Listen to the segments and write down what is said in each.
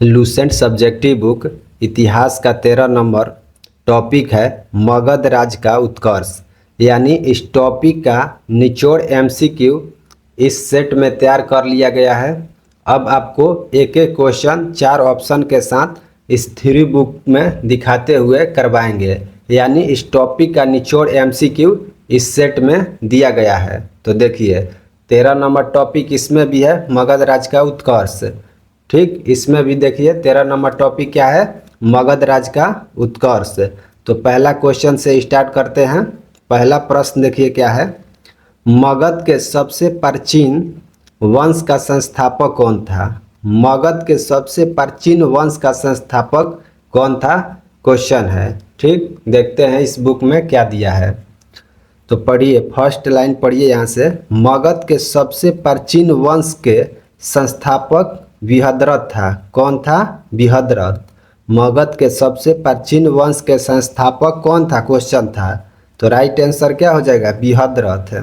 Lucent subjective book इतिहास का 13 number topic है मगध राज का उत्कर्ष। यानी इस टॉपिक का निचोड़ एमसीक्यू इस सेट में तैयार कर लिया गया है। अब आपको एक एक क्वेश्चन 4 ऑप्शन के साथ इस थ्योरी बुक में दिखाते हुए करवाएंगे। यानी इस टॉपिक का निचोड़ एमसीक्यू इस सेट में दिया गया है। तो देखिए 13 नंबर टॉपिक इसमें भी है मगध राज का उत्कर्ष। ठीक, इसमें भी देखिए 13 नंबर टॉपिक क्या है, मगध राज का उत्कर्ष। तो पहला क्वेश्चन से स्टार्ट करते हैं। पहला प्रश्न देखिए क्या है, मगध के सबसे प्राचीन वंश का संस्थापक कौन था। मगध के सबसे प्राचीन वंश का संस्थापक कौन था, क्वेश्चन है। ठीक, देखते हैं इस बुक में क्या दिया है। तो पढ़िए, फर्स्ट लाइन पढ़िए यहाँ से, मगध के सबसे प्राचीन वंश के संस्थापक बृहद्रथ था। कौन था, बृहद्रथ। मगध के सबसे प्राचीन वंश के संस्थापक कौन था, क्वेश्चन था। तो राइट आंसर क्या हो जाएगा, बृहद्रथ।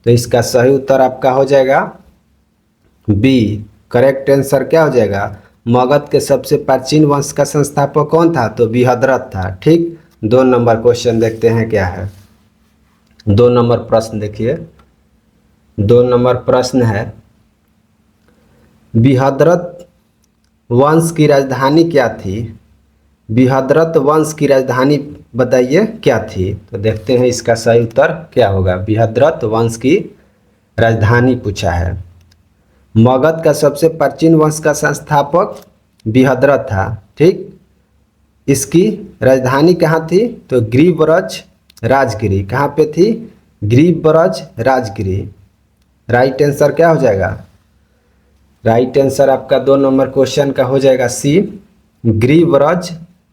तो इसका सही उत्तर आपका हो जाएगा बी। करेक्ट आंसर क्या हो जाएगा, मगध के सबसे प्राचीन वंश का संस्थापक कौन था, तो बृहद्रथ था। ठीक, 2 नंबर क्वेश्चन देखते हैं क्या है। 2 नंबर प्रश्न देखिए, 2 नंबर प्रश्न है, बृहद्रथ वंश की राजधानी क्या थी। बृहद्रथ वंश की राजधानी बताइए क्या थी। तो देखते हैं इसका सही उत्तर क्या होगा। बृहद्रथ वंश की राजधानी पूछा है। मगध का सबसे प्राचीन वंश का संस्थापक बृहद्रथ था। ठीक, इसकी राजधानी कहाँ थी, तो ग्रीवरज राजगिरी। कहाँ पे थी, ग्रीवरज राजगिरी। राइट आंसर क्या हो जाएगा, राइट आंसर आपका 2 नंबर क्वेश्चन का हो जाएगा सी, ग्रीवरज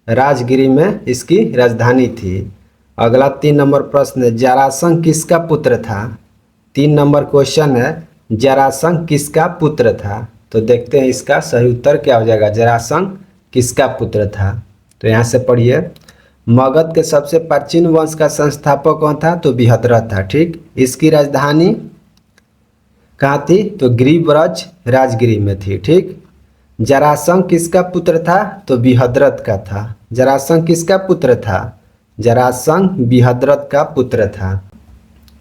राजगिरी में इसकी राजधानी थी। अगला 3 नंबर प्रश्न है, जरासंध किसका पुत्र था। 3 नंबर क्वेश्चन है, जरासंध किसका पुत्र था। तो देखते हैं इसका सही उत्तर क्या हो जाएगा, जरासंध किसका पुत्र था। तो यहाँ से पढ़िए, मगध के सबसे प्राचीन वंश का संस्थापक कौन था, तो बृहद्रथ था। ठीक, इसकी राजधानी कहाँ थी, तो ग्रीवरज राजगिरी में थी। ठीक, जरासंध किसका पुत्र था, तो बृहद्रथ का था। जरासंध किसका पुत्र था, जरासंध बृहद्रथ का पुत्र था।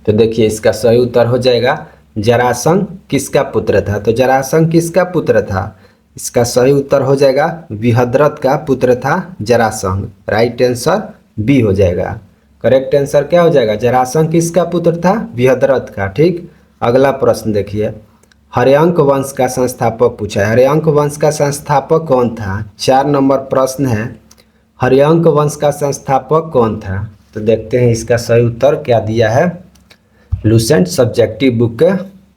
तो देखिए इसका सही उत्तर हो जाएगा, जरासंध किसका पुत्र था। तो जरासंध किसका पुत्र था, इसका सही उत्तर हो जाएगा बृहद्रथ का पुत्र था जरासंध। राइट आंसर बी हो जाएगा। करेक्ट आंसर क्या हो जाएगा, जरासंध किसका पुत्र था, बृहद्रथ का। ठीक, अगला प्रश्न देखिए, हर्यंक वंश का संस्थापक पूछा है। हर्यंक वंश का संस्थापक कौन था। 4 नंबर प्रश्न है, हर्यंक वंश का संस्थापक कौन था। तो देखते हैं इसका सही उत्तर क्या दिया है लूसेंट सब्जेक्टिव बुक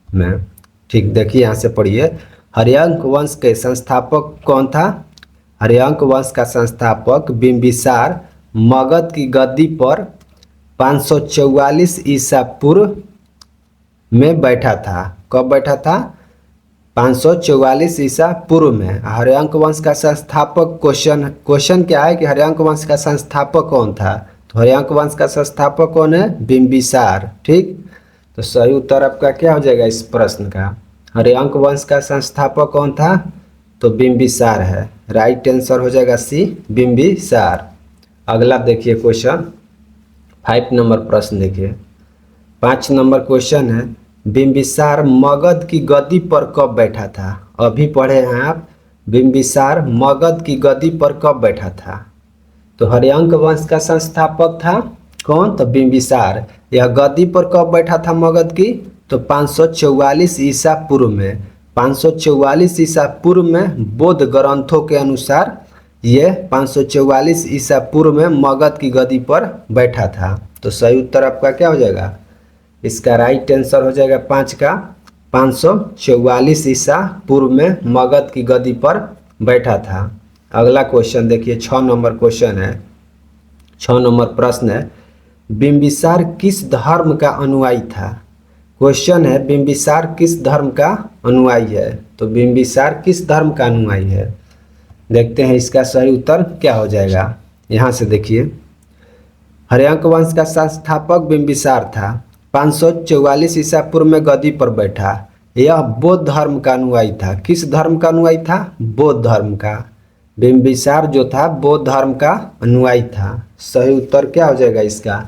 में। ठीक, देखिए यहाँ से पढ़िए, हर्यंक वंश के संस्थापक कौन था। हर्यंक वंश का संस्थापक बिंबिसार मगध की गद्दी पर 544 ईसा पूर्व में बैठा था। कब बैठा था, 544 ईसा पूर्व में। हर्यंक वंश का संस्थापक, क्वेश्चन क्या है कि हर्यंक वंश का संस्थापक कौन था। तो हर्यंक वंश का संस्थापक कौन है, बिंबिसार। ठीक, तो सही उत्तर आपका क्या हो जाएगा इस प्रश्न का, हर्यंक वंश का संस्थापक कौन था, तो बिंबिसार है। राइट आंसर हो जाएगा सी, बिंबिसार। अगला देखिए क्वेश्चन 5 नंबर प्रश्न देखिए, 5 नंबर क्वेश्चन है, बिंबिसार मगध की गद्दी पर कब बैठा था। अभी पढ़े हैं आप, बिंबिसार मगध की गद्दी पर कब बैठा था। तो हर्यंक वंश का संस्थापक था कौन, तो बिंबिसार। यह गद्दी पर कब बैठा था मगध की, तो 544 ईसा पूर्व में। 544 ईसा पूर्व में बौद्ध ग्रंथों के अनुसार ये 544 ईसा पूर्व में मगध की गद्दी पर बैठा था। तो सही उत्तर आपका क्या हो जाएगा, इसका राइट आंसर हो जाएगा 5 का, 544 ईसा पूर्व में मगध की गद्दी पर बैठा था। अगला क्वेश्चन देखिए 6 नंबर क्वेश्चन है, 6 नंबर प्रश्न है, बिंबिसार किस धर्म का अनुयायी था। क्वेश्चन है, बिंबिसार किस धर्म का अनुयायी है। तो बिंबिसार किस धर्म का अनुयायी है, देखते हैं इसका सही उत्तर क्या हो जाएगा। यहाँ से देखिए, हर्यंक वंश का संस्थापक बिंबिसार था, 544 ईसा पूर्व में गद्दी पर बैठा। यह बौद्ध धर्म का अनुयायी था। किस धर्म का अनुयायी था? बौद्ध धर्म का। बिंबिसार जो था बौद्ध धर्म का अनुयायी था। सही उत्तर क्या हो जाएगा इसका?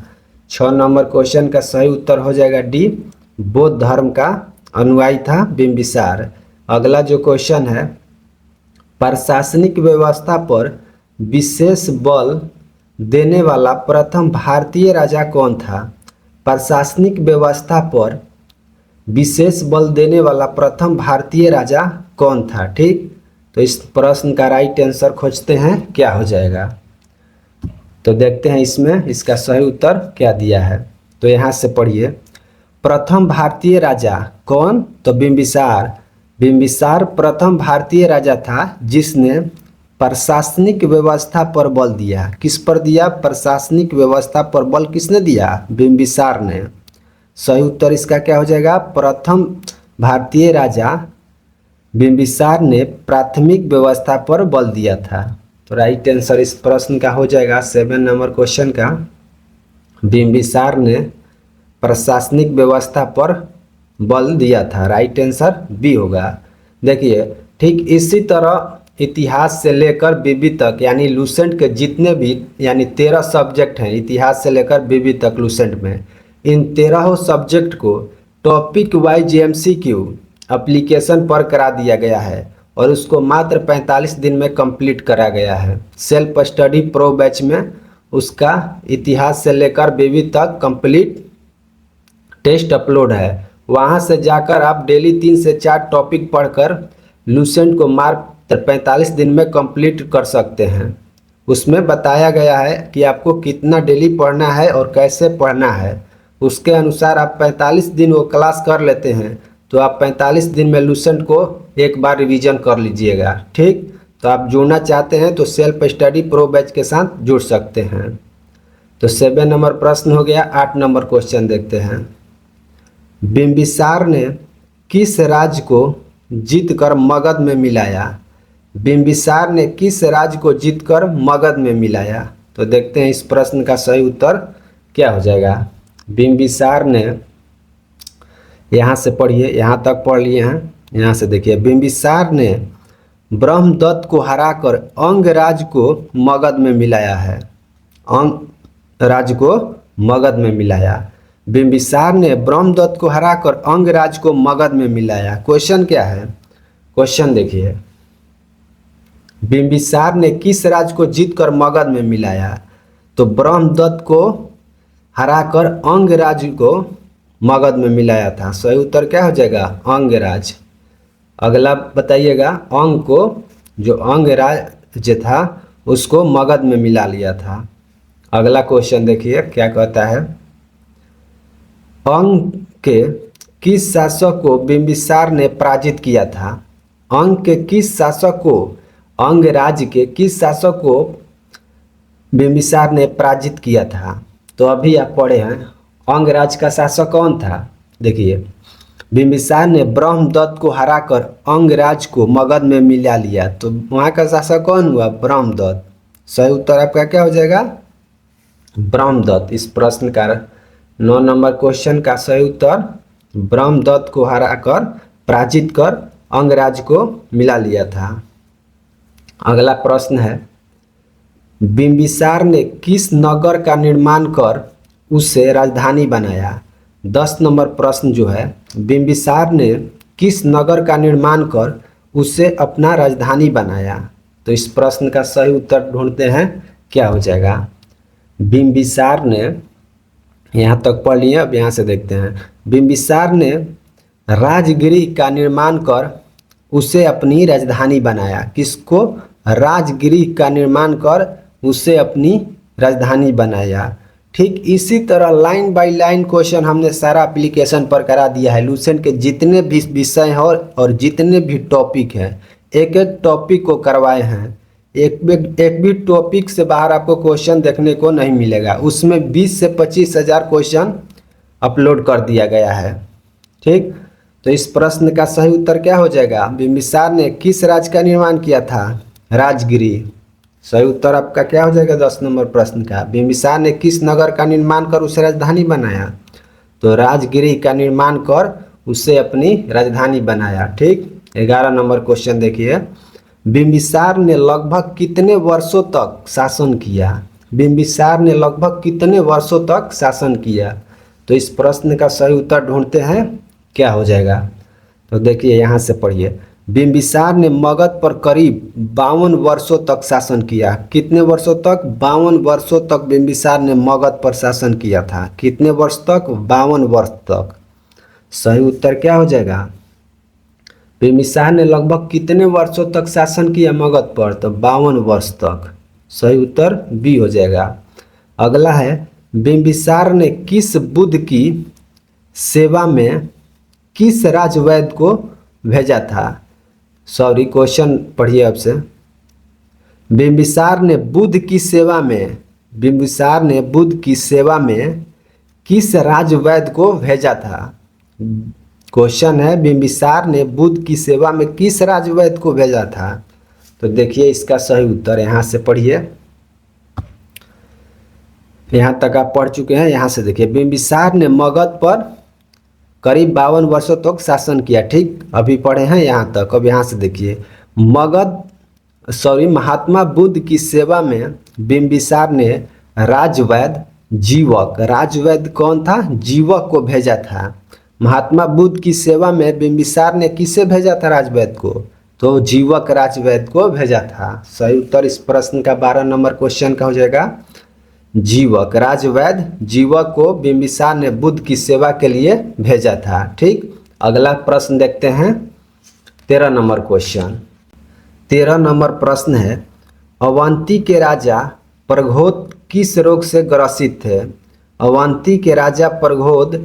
6 नंबर क्वेश्चन का सही उत्तर हो जाएगा डी, बौद्ध धर्म का अनुयायी था बिंबिसार। अगला जो क्वेश्चन है, प्रशासनिक व्यवस्था पर विशेष बल देने वाला प्रथम भारतीय राजा कौन था? प्रशासनिक व्यवस्था पर विशेष बल देने वाला प्रथम भारतीय राजा कौन था? ठीक, तो इस प्रश्न का राइट आंसर खोजते हैं, क्या हो जाएगा? तो देखते हैं इसमें इसका सही उत्तर क्या दिया है। तो यहाँ से पढ़िए, प्रथम भारतीय राजा कौन? तो बिंबिसार। बिंबिसार प्रथम भारतीय राजा था जिसने प्रशासनिक व्यवस्था पर बल दिया। किस पर दिया? प्रशासनिक व्यवस्था पर बल किसने दिया? बिंबिसार ने। सही उत्तर इसका क्या हो जाएगा? प्रथम भारतीय राजा बिंबिसार ने प्राथमिक व्यवस्था पर बल दिया था। तो राइट आंसर इस प्रश्न का हो जाएगा 7 नंबर क्वेश्चन का, बिंबिसार ने प्रशासनिक व्यवस्था पर बल दिया था। राइट आंसर बी होगा। देखिए, ठीक इसी तरह इतिहास से लेकर बीबी तक यानी लूसेंट के जितने भी यानी 13 सब्जेक्ट हैं इतिहास से लेकर बीबी तक लूसेंट में, इन 13 सब्जेक्ट को टॉपिक वाइज एमसीक्यू एप्लीकेशन पर करा दिया गया है और उसको मात्र 45 दिन में कंप्लीट करा गया है। सेल्फ स्टडी प्रो बैच में उसका इतिहास से लेकर बीबी तक कंप्लीट टेस्ट अपलोड है। वहाँ से जाकर आप डेली 3 से 4 टॉपिक पढ़कर लूसेंट को मात्र 45 दिन में कंप्लीट कर सकते हैं। उसमें बताया गया है कि आपको कितना डेली पढ़ना है और कैसे पढ़ना है। उसके अनुसार आप 45 दिन वो क्लास कर लेते हैं तो आप 45 दिन में लूसेंट को एक बार रिवीजन कर लीजिएगा। ठीक, तो आप जुड़ना चाहते हैं तो सेल्फ स्टडी प्रो बैच के साथ जुड़ सकते हैं। तो 7 नंबर प्रश्न हो गया। 8 नंबर क्वेश्चन देखते हैं, बिंबिसार ने किस राज्य को जीतकर मगध में मिलाया? बिंबिसार ने किस राज्य को जीतकर मगध में मिलाया? तो देखते हैं इस प्रश्न का सही उत्तर क्या हो जाएगा। बिंबिसार ने, यहाँ से पढ़िए, यहाँ तक पढ़ लिए हैं, यहाँ से देखिए, बिंबिसार ने ब्रह्मदत्त को हराकर अंग राज्य को मगध में मिलाया है। अंग राज्य को मगध में मिलाया। बिंबिसार ने ब्रह्मदत्त को हराकर अंग राज्य को मगध में मिलाया। क्वेश्चन क्या है? क्वेश्चन देखिए, बिंबिसार ने किस राज्य को जीतकर मगध में मिलाया? तो ब्रह्मदत्त को हराकर अंग राज्य को मगध में मिलाया था। सही उत्तर क्या हो जाएगा? अंग राज्य। अगला बताइएगा, अंग को, जो अंग राज्य था उसको मगध में मिला लिया था। अगला क्वेश्चन देखिए क्या कहता है, अंग के किस शासक को बिंबिसार ने पराजित किया था? अंग के किस शासक को, अंग राज्य के किस शासक को बिंबिसार ने पराजित किया था? तो अभी आप पढ़े हैं, अंग राज्य का शासक कौन था? देखिए, बिंबिसार ने ब्रह्मदत्त को हराकर अंग राज्य को मगध में मिला लिया। तो वहाँ का शासक कौन हुआ? ब्रह्मदत्त। सही उत्तर आपका क्या हो जाएगा? ब्रह्मदत्त। इस प्रश्न का 9 नंबर क्वेश्चन का सही उत्तर ब्रह्मदत्त को हराकर पराजित कर अंग राज्य को मिला लिया था। अगला प्रश्न है, बिंबिसार ने किस नगर का निर्माण कर उसे राजधानी बनाया? 10 नंबर प्रश्न जो है, बिंबिसार ने किस नगर का निर्माण कर उसे अपना राजधानी बनाया? तो इस प्रश्न का सही उत्तर ढूंढते हैं, क्या हो जाएगा? बिंबिसार ने, यहाँ तक पढ़ लिए, अब यहाँ से देखते हैं, बिंबिसार ने राजगिरी का निर्माण कर उसे अपनी राजधानी बनाया। किसको? राजगिरी का निर्माण कर उसे अपनी राजधानी बनाया। ठीक इसी तरह लाइन बाय लाइन क्वेश्चन हमने सारा एप्लीकेशन पर करा दिया है। लूसेंट के जितने भी विषय हैं और जितने भी टॉपिक हैं, एक एक टॉपिक को करवाए हैं। एक भी टॉपिक से बाहर आपको क्वेश्चन देखने को नहीं मिलेगा। उसमें 20 से 25 हज़ार क्वेश्चन अपलोड कर दिया गया है। ठीक, तो इस प्रश्न का सही उत्तर क्या हो जाएगा? बिंबिसार ने किस राज्य का निर्माण किया था? राजगिरी। सही उत्तर आपका क्या हो जाएगा 10 नंबर प्रश्न का? बिंबिसार ने किस नगर का निर्माण कर उसे राजधानी बनाया? तो राजगिरी का निर्माण कर उसे अपनी राजधानी बनाया। ठीक, 11 नंबर क्वेश्चन देखिए, बिंबिसार ने लगभग कितने वर्षों तक शासन किया? बिंबिसार ने लगभग कितने वर्षों तक शासन किया? तो इस प्रश्न का सही उत्तर ढूंढते हैं, क्या हो जाएगा? तो देखिए यहाँ से पढ़िए, बिंबिसार ने मगध पर करीब 52 वर्षों तक शासन किया। कितने वर्षों तक? 52 वर्षों तक बिंबिसार ने मगध पर शासन किया था। कितने वर्ष तक? 52 वर्ष तक। सही उत्तर क्या हो जाएगा? बिंबिसार ने लगभग कितने वर्षों तक शासन किया मगध पर? तो 52 वर्ष तक। सही उत्तर बी हो जाएगा। अगला है, बिंबिसार ने किस बुद्ध की सेवा में किस राजवैद्य को भेजा था? सॉरी, क्वेश्चन पढ़िए अब से। बिंबिसार ने बुद्ध की सेवा में, बिंबिसार ने बुद्ध की सेवा में किस राजवैद्य को भेजा था? क्वेश्चन है, बिंबिसार ने बुद्ध की सेवा में किस राजवैद्य को भेजा था? तो देखिए इसका सही उत्तर, यहाँ से पढ़िए, यहाँ तक आप पढ़ चुके हैं। यहाँ से देखिए, बिंबिसार ने मगध पर करीब 52 वर्षों तक शासन किया। ठीक, अभी पढ़े हैं यहाँ तक। अब यहाँ से देखिए, महात्मा बुद्ध की सेवा में बिंबिसार ने राजवैद्य जीवक, राजवैद्य कौन था? जीवक को भेजा था। महात्मा बुद्ध की सेवा में बिंबिसार ने किसे भेजा था राजवैद्य को? तो जीवक राजवैद्य को भेजा था। सही उत्तर इस प्रश्न का 12 नंबर क्वेश्चन का हो जाएगा जीवक, राजवैद्य जीवक को बिंबिसार ने बुद्ध की सेवा के लिए भेजा था। ठीक, अगला प्रश्न देखते हैं, 13 नंबर क्वेश्चन। 13 नंबर प्रश्न है, अवंती के राजा प्रघोद किस रोग से ग्रसित थे? अवंती के राजा प्रघोद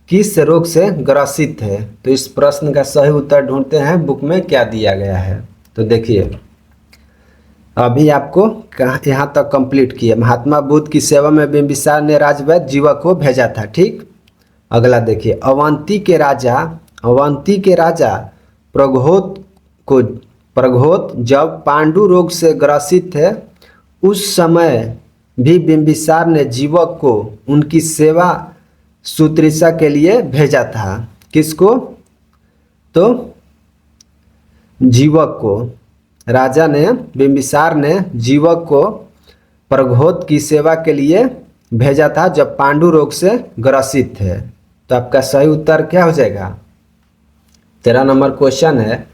किस रोग से ग्रसित थे? तो इस प्रश्न का सही उत्तर ढूंढते हैं, बुक में क्या दिया गया है। तो देखिए, अभी आपको यहाँ तक कंप्लीट किया, महात्मा बुद्ध की सेवा में बिंबिसार ने राजवैद्य जीवक को भेजा था। ठीक, अगला देखिए, अवंती के राजा प्रघोद जब पांडु रोग से ग्रसित थे, उस समय भी बिंबिसार ने जीवक को उनकी सेवा शुश्रूषा के लिए भेजा था। किसको? तो जीवक को। राजा ने, बिंबिसार ने जीवक को प्रघोद की सेवा के लिए भेजा था जब पांडु रोग से ग्रसित थे। तो आपका सही उत्तर क्या हो जाएगा? 13 नंबर क्वेश्चन है,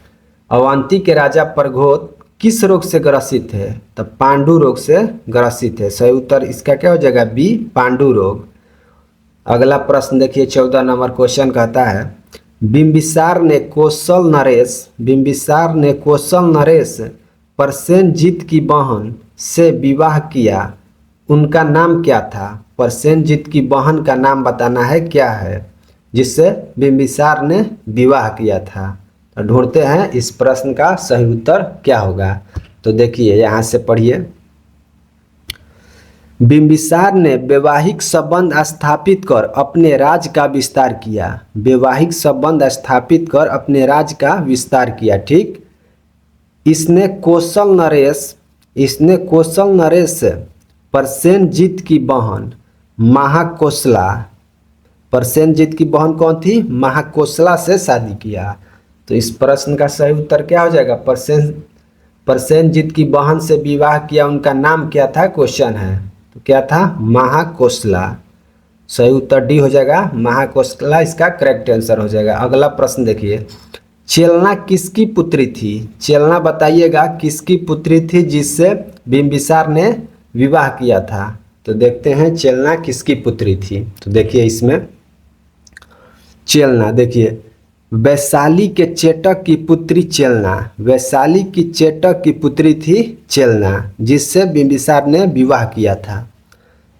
अवंती के राजा प्रघोद किस रोग से ग्रसित थे? तो पांडु रोग से ग्रसित है। सही उत्तर इसका क्या हो जाएगा? बी, पांडु रोग। अगला प्रश्न देखिए, 14 नंबर क्वेश्चन कहता है, बिंबिसार ने कौशल नरेश प्रसेनजीत की बहन से विवाह किया, उनका नाम क्या था? प्रसेनजीत की बहन का नाम बताना है, क्या है जिससे बिंबिसार ने विवाह किया था। तो ढूंढते हैं इस प्रश्न का सही उत्तर क्या होगा। तो देखिए यहाँ से पढ़िए, बिंबिसार ने वैवाहिक संबंध स्थापित कर अपने राज्य का विस्तार किया। वैवाहिक संबंध स्थापित कर अपने राज्य का विस्तार किया। ठीक, इसने कौशल नरेश प्रसेनजीत की बहन महाकोशला, प्रसेनजीत की बहन कौन थी? महाकोशला से शादी किया। तो इस प्रश्न का सही उत्तर क्या हो जाएगा? प्रसेनजीत की बहन से विवाह किया, उनका नाम क्या था? क्वेश्चन है, तो क्या था? महाकोशला। सही उत्तर डी हो जाएगा, महाकोशला इसका करेक्ट आंसर हो जाएगा। अगला प्रश्न देखिए, चेलना किसकी पुत्री थी? चेलना बताइएगा किसकी पुत्री थी जिससे बिंबिसार ने विवाह किया था। तो देखते हैं चेलना किसकी पुत्री थी। तो देखिए इसमें चेलना, देखिए वैशाली के चेटक की पुत्री चेलना, वैशाली की चेटक की पुत्री थी चेलना जिससे बिंबिसार ने विवाह किया था।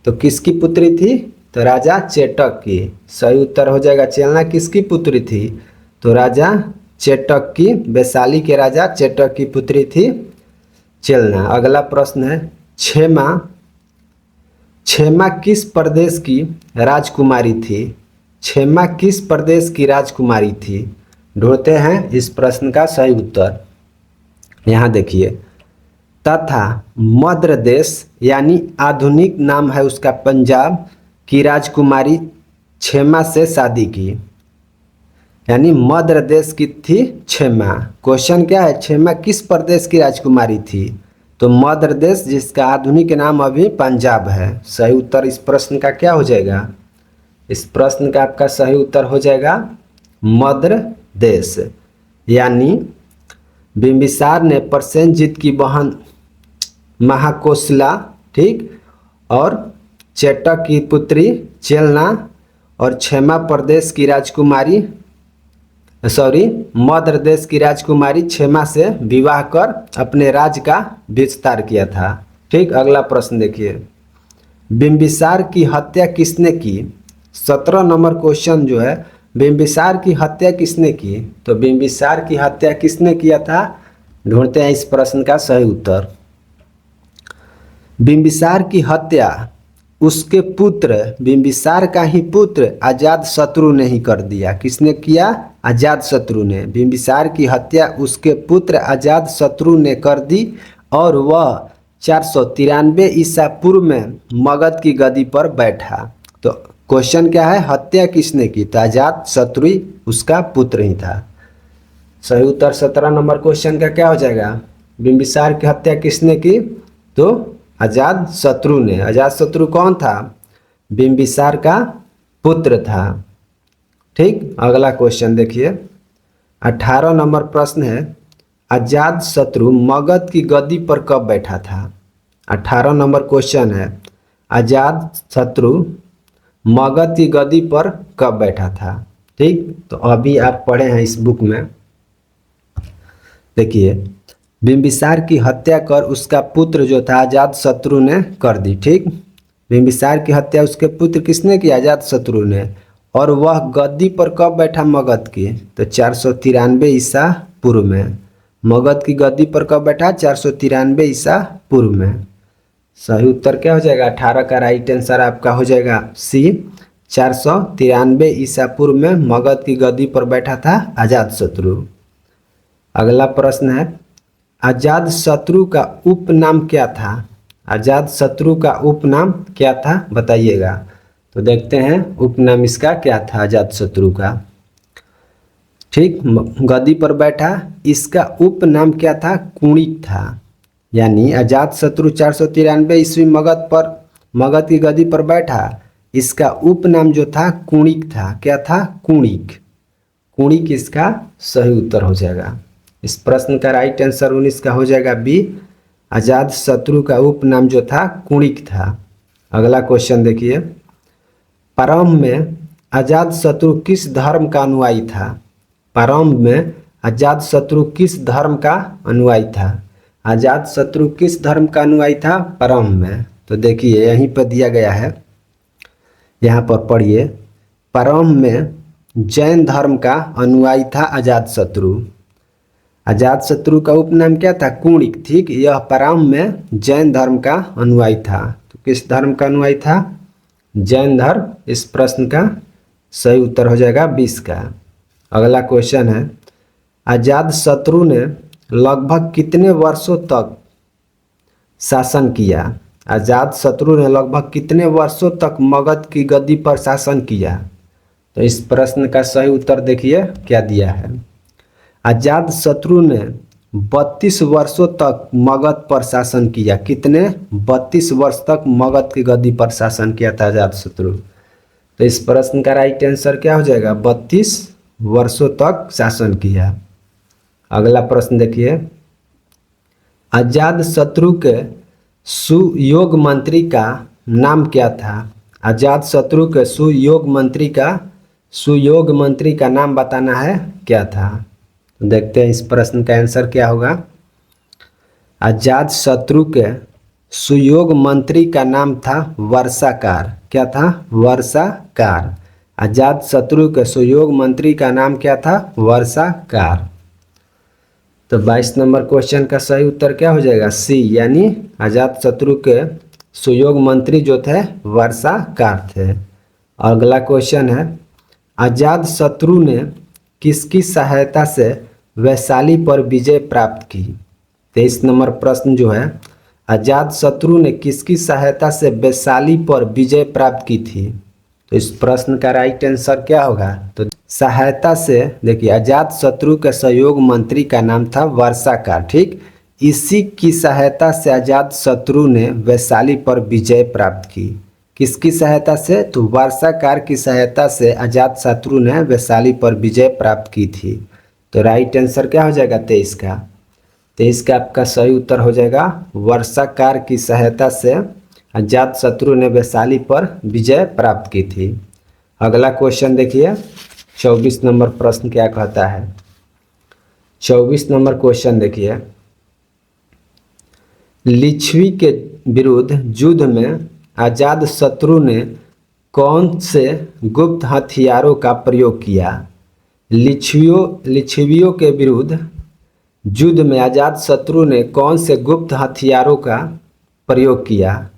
तो किसकी पुत्री थी? तो राजा चेटक की। सही उत्तर हो जाएगा, चेलना किसकी पुत्री थी? तो राजा चेटक की, वैशाली के राजा चेटक की पुत्री थी चेलना। अगला प्रश्न है, क्षेमा किस प्रदेश की राजकुमारी थी? क्षेमा किस प्रदेश की राजकुमारी थी? ढूंढते हैं इस प्रश्न का सही उत्तर। यहाँ देखिए, तथा मध्य देश यानी आधुनिक नाम है उसका पंजाब की राजकुमारी क्षेमा से शादी की। यानी मद्र देश की थी क्षेमा। क्वेश्चन क्या है, क्षेमा किस प्रदेश की राजकुमारी थी? तो मद्र देश, जिसका आधुनिक नाम अभी पंजाब है। सही उत्तर इस प्रश्न का क्या हो जाएगा? इस प्रश्न का आपका सही उत्तर हो जाएगा मद्र देश। यानी बिंबिसार ने प्रसेनजीत की बहन महाकोशला, ठीक, और चेटक की पुत्री चेलना और क्षेमा प्रदेश की राजकुमारी मद्र देश की राजकुमारी क्षेमा से विवाह कर अपने राज्य का विस्तार किया था। ठीक, अगला प्रश्न देखिए, बिंबिसार की हत्या किसने की? 17 नंबर क्वेश्चन जो है, बिंबिसार की हत्या किसने की? तो बिंबिसार की हत्या किसने किया था? ढूंढते हैं इस प्रश्न का सही उत्तर। बिंबिसार की हत्या उसके पुत्र, बिंबिसार का ही पुत्र अजातशत्रु ने ही कर दिया। किसने किया? अजातशत्रु ने। बिंबिसार की हत्या उसके पुत्र अजातशत्रु ने कर दी और वह 493 ईसा पूर्व में मगध की गद्दी पर बैठा। तो क्वेश्चन क्या है, हत्या किसने की? तो अजातशत्रु उसका पुत्र ही था। सही उत्तर 17 नंबर क्वेश्चन का क्या हो जाएगा? बिंबिसार की हत्या किसने की? तो अजातशत्रु ने। अजातशत्रु कौन था? बिंबिसार का पुत्र था। ठीक, अगला क्वेश्चन देखिए, 18 नंबर प्रश्न है, अजातशत्रु मगध की गद्दी पर कब बैठा था? 18 नंबर क्वेश्चन है, अजातशत्रु मगध की गद्दी पर कब बैठा था? ठीक, तो अभी आप पढ़े हैं इस बुक में। देखिए, बिंबिसार की हत्या कर उसका पुत्र जो था अजातशत्रु ने कर दी। ठीक, बिंबिसार की हत्या उसके पुत्र किसने की? अजातशत्रु ने। और वह गद्दी पर कब बैठा मगध की? तो 493 ईसा पूर्व में। मगध की गद्दी पर कब बैठा? 493 ईसा पूर्व में। सही उत्तर क्या हो जाएगा? 18 का राइट आंसर आपका हो जाएगा सी, 493 ईसा पूर्व में मगध की गद्दी पर बैठा था अजातशत्रु। अगला प्रश्न है, अजातशत्रु का उपनाम क्या था? अजातशत्रु का उपनाम क्या था, बताइएगा। तो देखते हैं उपनाम इसका क्या था अजातशत्रु का। ठीक, गद्दी पर बैठा, इसका उपनाम क्या था? कुणिक था। यानी अजातशत्रु 493 ईस्वी मगध की गद्दी पर बैठा, इसका उपनाम जो था कुणिक था। क्या था? कुणिक। कुणिक इसका सही उत्तर हो जाएगा। इस प्रश्न का राइट आंसर 19 का हो जाएगा बी, अजातशत्रु का उपनाम जो था कुणिक था। अगला क्वेश्चन देखिए, प्रारंभ में अजातशत्रु किस धर्म का अनुयायी था? प्रारंभ में अजातशत्रु किस धर्म का अनुयायी था? अजातशत्रु किस धर्म का अनुयायी था प्रारंभ में? तो देखिए यहीं पर दिया गया है, यहाँ पर पढ़िए। प्रारंभ में जैन धर्म का अनुयायी था अजातशत्रु। अजातशत्रु का उपनाम क्या था? कुणिक। ठीक, यह प्रारंभ में जैन धर्म का अनुयायी था। तो किस धर्म का अनुयायी था? जैन धर्म। इस प्रश्न का सही उत्तर हो जाएगा 20 का। अगला क्वेश्चन है, अजातशत्रु ने लगभग कितने वर्षों तक शासन किया? अजातशत्रु ने लगभग कितने वर्षों तक मगध की गद्दी पर शासन किया? तो इस प्रश्न का सही उत्तर देखिए क्या दिया है। अजातशत्रु ने 32 वर्षों तक मगध पर शासन किया। कितने? 32 वर्ष तक मगध की गद्दी पर शासन किया था अजातशत्रु। तो इस प्रश्न का राइट आंसर क्या हो जाएगा? 32 वर्षों तक शासन किया। अगला प्रश्न देखिए, अजातशत्रु के सुयोग मंत्री का नाम क्या था? अजातशत्रु के सुयोग मंत्री का नाम बताना है, क्या था? देखते हैं इस प्रश्न का आंसर क्या होगा। अजातशत्रु के सुयोग मंत्री का नाम था वर्षाकार। क्या था? वर्षाकार। अजातशत्रु के सुयोग मंत्री का नाम क्या था? वर्षाकार। तो 22 नंबर क्वेश्चन का सही उत्तर क्या हो जाएगा? सी, यानी अजातशत्रु के सुयोग मंत्री जो थे वर्षाकार थे। अगला क्वेश्चन है, अजातशत्रु ने किसकी सहायता से वैशाली पर विजय प्राप्त की? 23 नंबर प्रश्न जो है, अजातशत्रु ने किसकी सहायता से वैशाली पर विजय प्राप्त की थी? तो इस प्रश्न का राइट आंसर क्या होगा? तो सहायता से, देखिए अजात शत्रु के सहयोग मंत्री का नाम था वर्षाकार, ठीक। इसी की सहायता से अजात शत्रु ने वैशाली पर विजय प्राप्त की। किसकी सहायता से? तो वर्षाकार की सहायता से अजात शत्रु ने वैशाली पर विजय प्राप्त की थी। तो राइट आंसर क्या हो जाएगा 23 का? 23 का आपका सही उत्तर हो जाएगा वर्षाकार की सहायता से अजात शत्रु ने वैशाली पर विजय प्राप्त की थी। अगला क्वेश्चन देखिए 24 नंबर प्रश्न क्या कहता है। 24 नंबर क्वेश्चन देखिए, लिच्छवी के विरुद्ध युद्ध में आजाद शत्रु ने कौन से गुप्त हथियारों का प्रयोग किया? लिच्छवियों के विरुद्ध युद्ध में आजाद शत्रु ने कौन से गुप्त हथियारों का प्रयोग किया?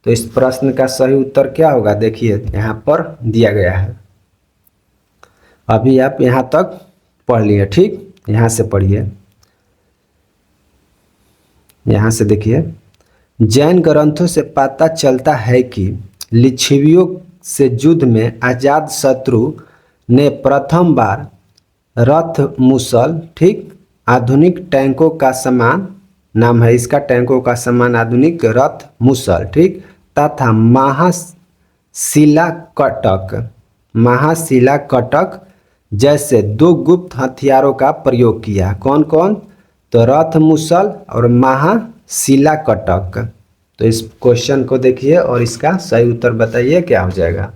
तो इस प्रश्न का सही उत्तर क्या होगा? देखिए यहाँ पर दिया गया है, अभी आप यहाँ तक पढ़ लिए, ठीक। यहाँ से पढ़िए, यहाँ से देखिए, जैन ग्रंथों से पता चलता है कि लिच्छवियों से युद्ध में आजाद शत्रु ने प्रथम बार रथ मुसल, ठीक, आधुनिक टैंकों का समान नाम है इसका, टैंकों का समान आधुनिक रथ मुसल, ठीक, तथा महाशिला कटक जैसे दो गुप्त हथियारों का प्रयोग किया। कौन कौन? तो रथ मुसल और महाशिला कटक। तो इस क्वेश्चन को देखिए और इसका सही उत्तर बताइए क्या हो जाएगा।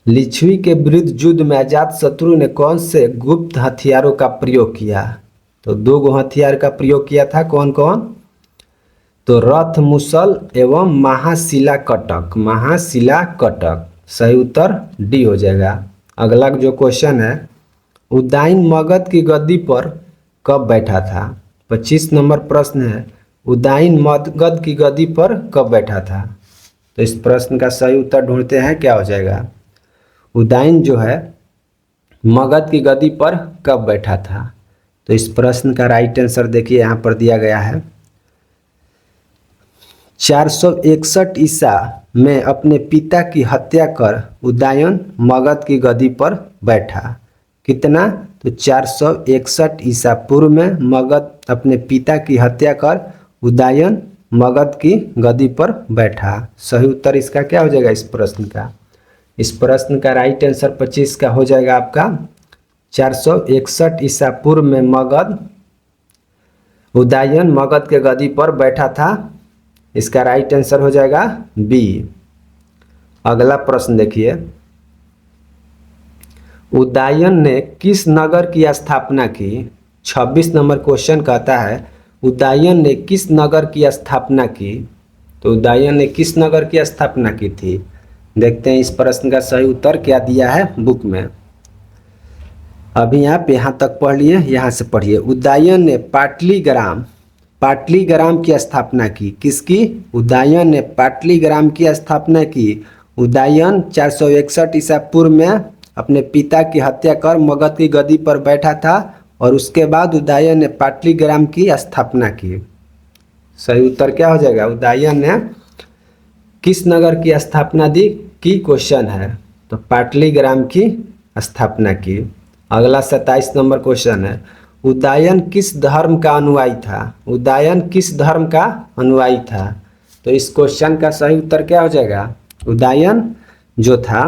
लिच्छवी के विरुद्ध युद्ध में आजाद शत्रु ने कौन से गुप्त हथियारों का प्रयोग किया? तो दो गो हथियार का प्रयोग किया था, कौन कौन? तो रथ मुसल एवं महाशिला कटक। सही उत्तर डी हो जाएगा। अगला जो क्वेश्चन है, उदयन मगध की गद्दी पर कब बैठा था? 25 नंबर प्रश्न है, उदयन मगध की गद्दी पर कब बैठा था? तो इस प्रश्न का सही उत्तर ढूंढते हैं, क्या हो जाएगा? उदयन जो है मगध की गद्दी पर कब बैठा था? तो इस प्रश्न का राइट आंसर देखिए यहाँ पर दिया गया है, 461 ईसा में अपने पिता की हत्या कर उदयन मगध की गद्दी पर बैठा। कितना? तो 461 ईसा पूर्व में मगध अपने पिता की हत्या कर उदयन मगध की गद्दी पर बैठा। सही उत्तर इसका क्या हो जाएगा इस प्रश्न का? इस प्रश्न का राइट आंसर 25 का हो जाएगा आपका, 461 ईसा पूर्व में मगध उदयन मगध के गद्दी पर बैठा था। इसका राइट आंसर हो जाएगा बी। अगला प्रश्न देखिए, उदयन ने किस नगर की स्थापना की? 26 नंबर क्वेश्चन कहता है उदयन ने किस नगर की स्थापना की? तो उदयन ने किस नगर की स्थापना की थी? देखते हैं इस प्रश्न का सही उत्तर क्या दिया है बुक में। अभी आप यहाँ तक पढ़ लिए, यहाँ से पढ़िए। उदयन ने पाटलीग्राम की स्थापना की। किसकी? उदयन ने पाटलीग्राम की स्थापना की। उदयन 461 ईसा पूर्व में अपने पिता की हत्या कर मगध की गद्दी पर बैठा था और उसके बाद उदयन ने पाटलीग्राम की स्थापना की। सही उत्तर क्या हो जाएगा? उदयन ने किस नगर की स्थापना की क्वेश्चन है, तो पाटलीग्राम की स्थापना की। अगला 27 नंबर क्वेश्चन है, उदयन किस धर्म का अनुयायी था? उदयन किस धर्म का अनुयायी था? तो इस क्वेश्चन का सही उत्तर क्या हो जाएगा? उदयन जो था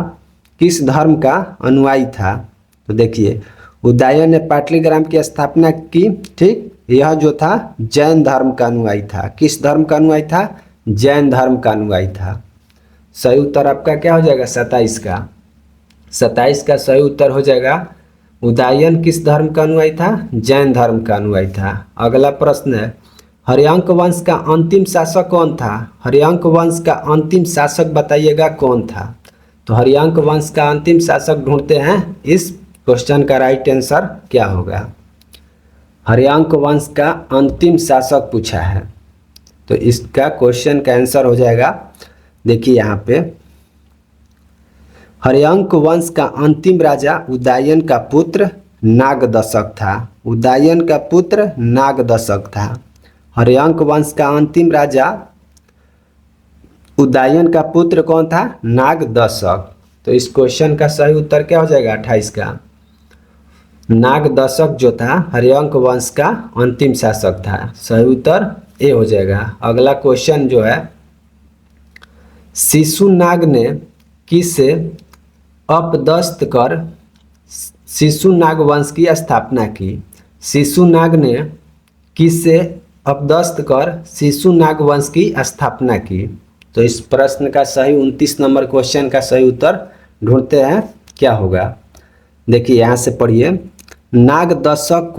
किस धर्म का अनुयायी था? तो देखिए उदयन ने पाटलीग्राम की स्थापना की, ठीक। यह जो था जैन धर्म का अनुयायी था। किस धर्म का अनुयायी था? जैन धर्म का अनुयायी था। सही उत्तर आपका क्या हो जाएगा 27 का? 27 का सही उत्तर हो जाएगा उदयन किस धर्म का अनुयायी था? जैन धर्म का अनुयायी था। अगला प्रश्न है, हर्यंक वंश का अंतिम शासक कौन था? हर्यंक वंश का अंतिम शासक बताइएगा कौन था? तो हर्यंक वंश का अंतिम शासक ढूंढते हैं, इस क्वेश्चन का राइट आंसर क्या होगा? हर्यंक वंश का अंतिम शासक पूछा है, तो इसका क्वेश्चन का आंसर हो जाएगा, देखिए यहाँ पे, हर्यंक वंश का अंतिम राजा उदयन का पुत्र नागदशक था। उदयन का पुत्र नागदशक था। हर्यंक वंश का अंतिम राजा उदयन का पुत्र कौन था? नागदशक। तो तो इस क्वेश्चन का सही उत्तर क्या हो जाएगा 28 का। नाग दशक जो था हर्यंक वंश का अंतिम शासक था। सही उत्तर ए हो जाएगा। अगला क्वेश्चन जो है, शिशुनाग ने किसे अपदस्थ कर शिशुनाग वंश की स्थापना की। शिशुनाग ने किसे अपदस्थ कर शिशुनाग वंश की स्थापना की। तो इस प्रश्न का सही 29 नंबर क्वेश्चन का सही उत्तर ढूंढते हैं क्या होगा। देखिए यहाँ से पढ़िए, नाग दशक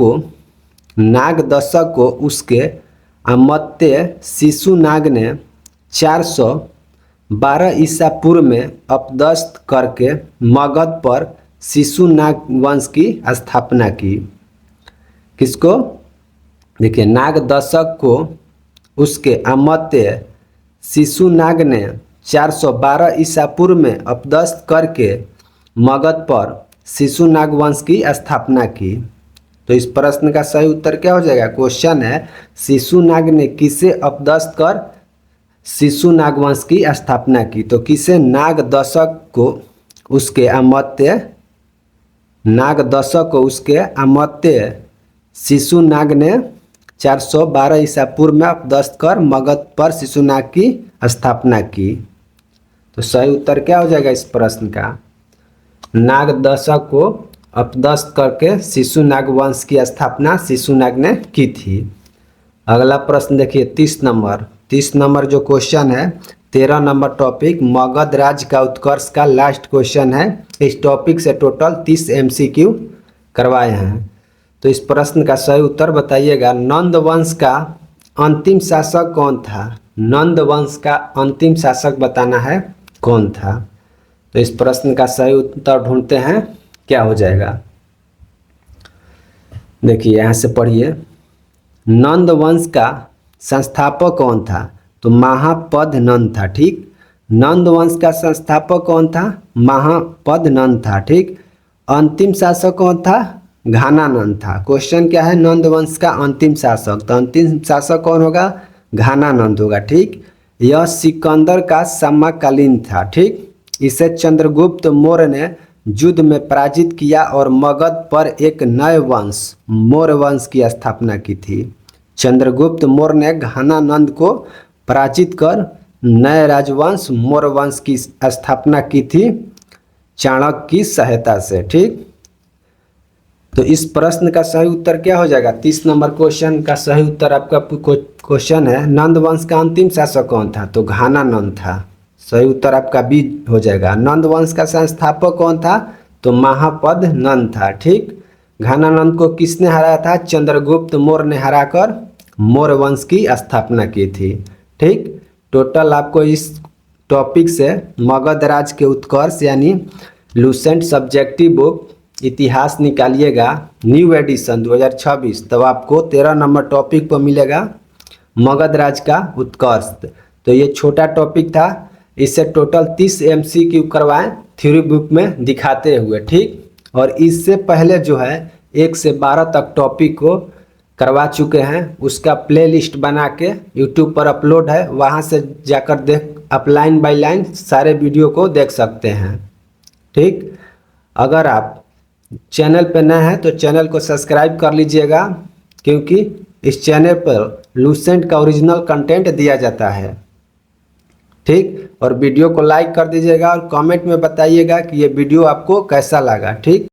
को उसके अमत्य शिशुनाग ने 412 ईसा पूर्व में अपदस्थ करके मगध पर शिशुनाग वंश की स्थापना की। किसको? देखिए, नाग दशक को उसके अमत्य शिशुनाग ने 412 ईसा पूर्व में अपदस्थ करके मगध पर शिशुनाग वंश की स्थापना की। तो इस प्रश्न का सही उत्तर क्या हो जाएगा। क्वेश्चन है, शिशुनाग ने किसे अपदस्थ कर शिशुनाग वंश की स्थापना की। तो किसे? नाग दशक को उसके अमत्य शिशुनाग ने 412 ईसा पूर्व में अपदस्थ कर मगध पर शिशुनाग की स्थापना की। तो सही उत्तर क्या हो जाएगा इस प्रश्न का। नाग दशक को अपदस्थ करके शिशुनाग वंश की स्थापना शिशुनाग ने की थी। अगला प्रश्न देखिए 30 नंबर जो क्वेश्चन है, 13 नंबर टॉपिक मगध राज्य का उत्कर्ष का लास्ट क्वेश्चन है। इस टॉपिक से टोटल 30 MCQ करवाए हैं। तो इस प्रश्न का सही उत्तर बताइएगा। नंद वंश का अंतिम शासक कौन था। नंद वंश का अंतिम शासक बताना है कौन था। तो इस प्रश्न का सही उत्तर ढूंढते हैं क्या हो जाएगा। देखिए यहाँ से पढ़िए, नंद वंश का संस्थापक कौन था। तो महापद नंद था। ठीक, नंद वंश का संस्थापक कौन था। महापद नंद था। ठीक, अंतिम शासक कौन था। घानानंद था। क्वेश्चन क्या है, नंद वंश का अंतिम शासक, तो अंतिम शासक कौन होगा। घानानंद होगा। ठीक, यह सिकंदर का समकालीन था। ठीक, इसे चंद्रगुप्त मौर्य ने युद्ध में पराजित किया और मगध पर एक नए वंश मौर्य वंश की स्थापना की थी। चंद्रगुप्त मौर्य ने घानानंद को पराजित कर नए राजवंश मौर्य वंश की स्थापना की थी चाणक्य की सहायता से। ठीक, तो इस प्रश्न का सही उत्तर क्या हो जाएगा। 30 नंबर क्वेश्चन का सही उत्तर आपका क्वेश्चन है, नंद वंश का अंतिम शासक कौन था। तो घानानंद था। सही उत्तर आपका बी हो जाएगा। नंद वंश का संस्थापक कौन था। तो महापद नंद था। ठीक, घानानंद को किसने हराया था। चंद्रगुप्त मौर्य ने हराकर मौर्य वंश की स्थापना की थी। ठीक, टोटल आपको इस टॉपिक से मगध राज्य के उत्कर्ष यानी लूसेंट सब्जेक्टिव बुक इतिहास निकालिएगा न्यू एडिशन 2026, तब आपको 13 नंबर टॉपिक पर मिलेगा मगध राज्य का उत्कर्ष। तो ये छोटा टॉपिक था, इससे टोटल 30 MCQ करवाएं थ्योरी बुक में दिखाते हुए। ठीक, और इससे पहले जो है 1 से 12 तक टॉपिक को करवा चुके हैं, उसका प्लेलिस्ट बना के यूट्यूब पर अपलोड है, वहाँ से जाकर देख आप लाइन बाय लाइन सारे वीडियो को देख सकते हैं। ठीक, अगर आप चैनल पर नए हैं तो चैनल को सब्सक्राइब कर लीजिएगा, क्योंकि इस चैनल पर लूसेंट का ओरिजिनल कंटेंट दिया जाता है। ठीक, और वीडियो को लाइक कर दीजिएगा और कमेंट में बताइएगा कि ये वीडियो आपको कैसा लगा। ठीक।